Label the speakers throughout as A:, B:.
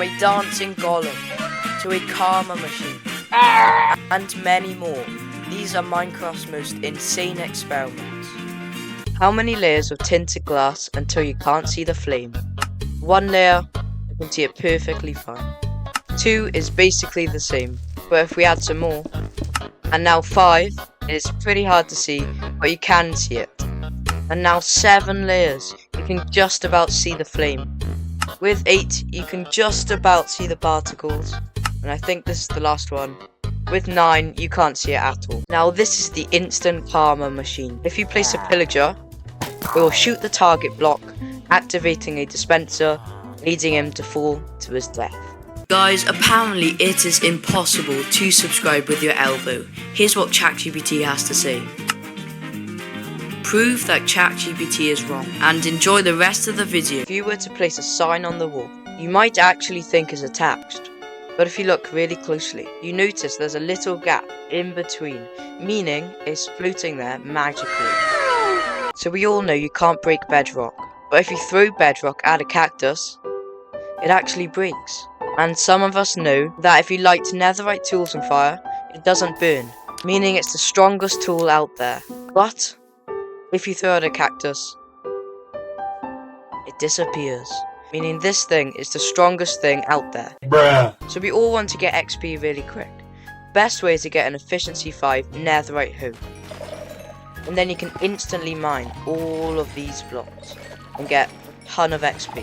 A: from a dancing golem to a karma machine, and many more. These are Minecraft's most insane experiments. How many layers of tinted glass until you can't see the flame? 1 layer, you can see it perfectly fine. 2 is basically the same, but if we add some more, and now 5 is pretty hard to see, but you can see it. And now 7 layers, you can just about see the flame. With 8, you can just about see the particles, and I think this is the last one. With 9, you can't see it at all. Now this is the instant karma machine. If you place a pillager, it will shoot the target block, activating a dispenser, leading him to fall to his death. Guys, apparently it is impossible to subscribe with your elbow. Here's what ChatGPT has to say. Prove that ChatGPT is wrong, and enjoy the rest of the video. If you were to place a sign on the wall, you might actually think it's attached. But if you look really closely, you notice there's a little gap in between, meaning it's floating there magically. So we all know you can't break bedrock, but if you throw bedrock at a cactus, it actually breaks. And some of us know that if you light netherite tools on fire, it doesn't burn, meaning it's the strongest tool out there. But if you throw it at a cactus, it disappears, meaning this thing is the strongest thing out there. Bruh. So we all want to get XP really quick. Best way is to get an efficiency 5 netherite hoe. And then you can instantly mine all of these blocks and get a ton of XP.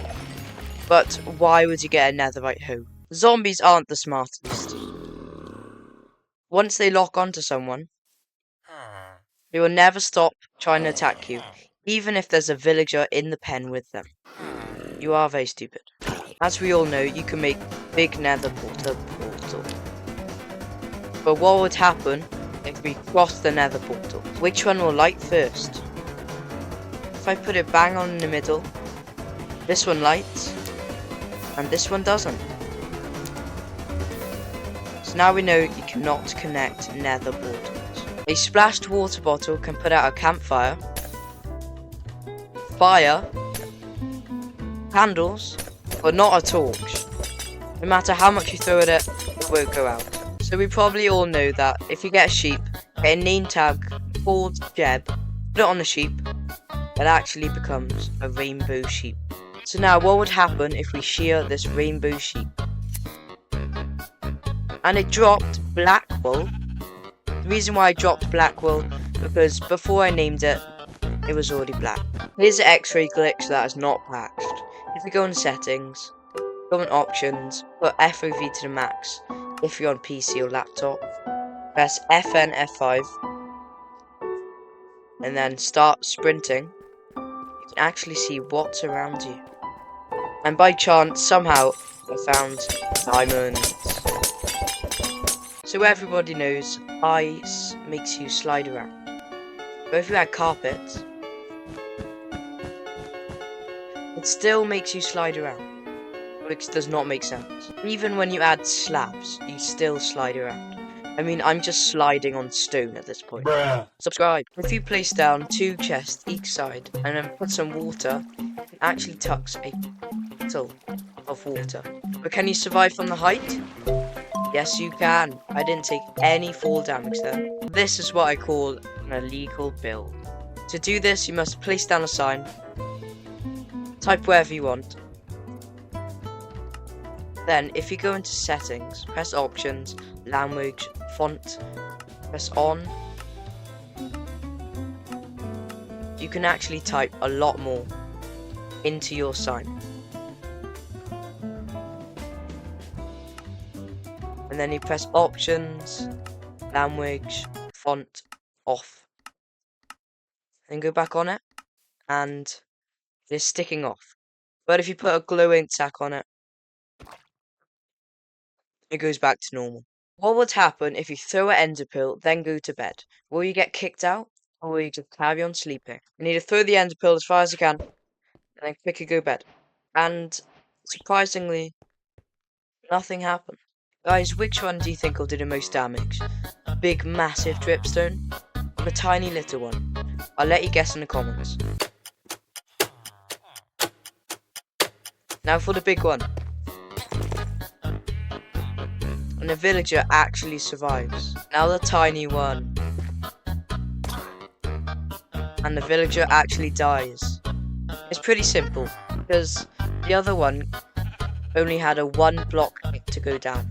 A: But why would you get a netherite hoe? Zombies aren't the smartest. Once they lock onto someone, they will never stop trying to attack you, even if there's a villager in the pen with them. You are very stupid. As we all know, you can make big nether portal. But what would happen if we cross the nether portal? Which one will light first? If I put it bang on in the middle, this one lights, and this one doesn't. So now we know you cannot connect nether portals. A splashed water bottle can put out a campfire, fire, candles, but not a torch. No matter how much you throw at it, it won't go out. So we probably all know that if you get a sheep, get a name tag called Jeb, put it on the sheep, it actually becomes a rainbow sheep. So now what would happen if we shear this rainbow sheep? And it dropped black wool. The reason why I dropped black wool, because before I named it, it was already black. Here's an X-ray glitch that is not patched. If you go in settings, go in options, put FOV to the max if you're on PC or laptop, press FN F5, and then start sprinting, you can actually see what's around you. And by chance, somehow, I found diamonds. So everybody knows ice makes you slide around. But if you add carpets, it still makes you slide around, which does not make sense. Even when you add slabs, you still slide around. I mean, I'm just sliding on stone at this point. Bruh. Subscribe. If you place down 2 chests each side and then put some water, it actually tucks a bottle of water. But can you survive from the height? Yes, you can. I didn't take any fall damage there. This is what I call an illegal build. To do this, you must place down a sign, type wherever you want. Then, if you go into settings, press options, language, font, press on. You can actually type a lot more into your sign. And then you press options, language, font, off. Then go back on it, and it's sticking off. But if you put a glow ink sack on it, it goes back to normal. What would happen if you throw an ender pearl, then go to bed? Will you get kicked out, or will you just carry on sleeping? You need to throw the ender pearl as far as you can, and then quickly go to bed. And surprisingly, nothing happened. Guys, which one do you think will do the most damage? A big massive dripstone, or a tiny little one? I'll let you guess in the comments. Now for the big one. and the villager actually survives. Now the tiny one. And the villager actually dies. It's pretty simple, because the other one only had a 1 block hit to go down.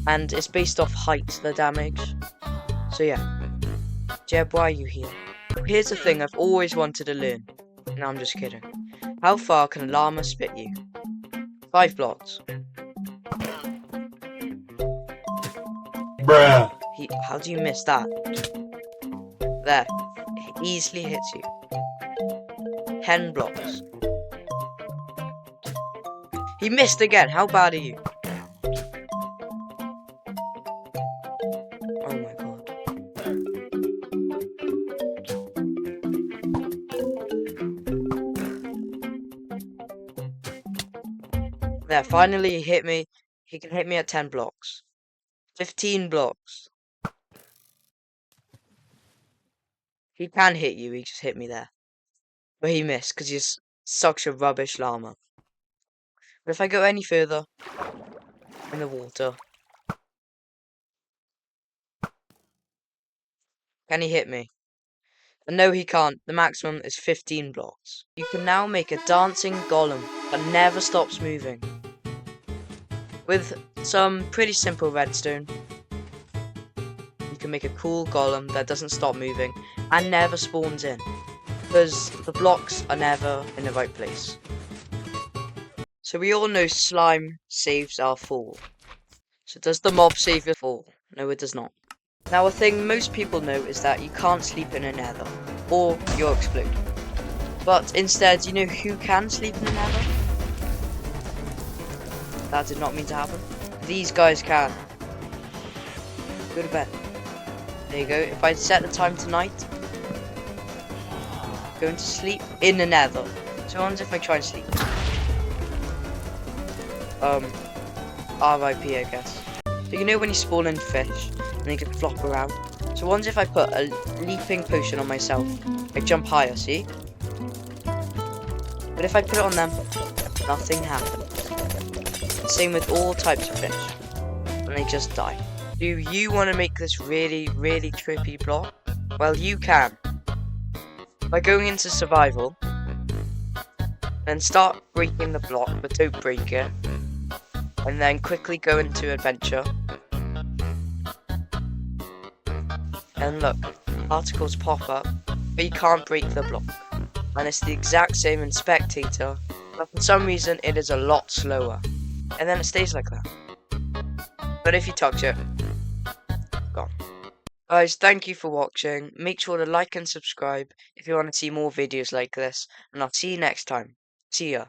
A: And it's based off height, the damage. So yeah. Jeb, why are you here? Here's the thing I've always wanted to learn. No, I'm just kidding. How far can a llama spit you? 5 blocks.
B: Bruh.
A: How do you miss that? There. It easily hits you. 10 blocks. He missed again. How bad are you? Oh my god. There, finally he hit me. He can hit me at 10 blocks. 15 blocks. He can hit you, he just hit me there. But he missed, because he's such a rubbish llama. But if I go any further in the water, can he hit me? And no, he can't. The maximum is 15 blocks. You can now make a dancing golem that never stops moving. With some pretty simple redstone, you can make a cool golem that doesn't stop moving and never spawns in, because the blocks are never in the right place. So we all know slime saves our fall. So does the mob save your fall? No, it does not. Now, a thing most people know is that you can't sleep in a nether, or you'll explode. But instead, you know who can sleep in a nether? That did not mean to happen. These guys can. Go to bed. There you go. If I set the time tonight, going to sleep in the nether. So what happens if I try and sleep? RIP, I guess. So you know when you spawn in fish and they can flop around? So what if I put a leaping potion on myself? I jump higher, see? But if I put it on them, nothing happens. Same with all types of fish. And they just die. Do you want to make this really, really trippy block? Well, you can. By going into survival, then start breaking the block, but don't break it. And then quickly go into adventure. And look, articles pop up, but you can't break the block. And it's the exact same in spectator, but for some reason it is a lot slower. And then it stays like that. But if you touch it, gone. Guys, thank you for watching. Make sure to like and subscribe if you want to see more videos like this. And I'll see you next time. See ya.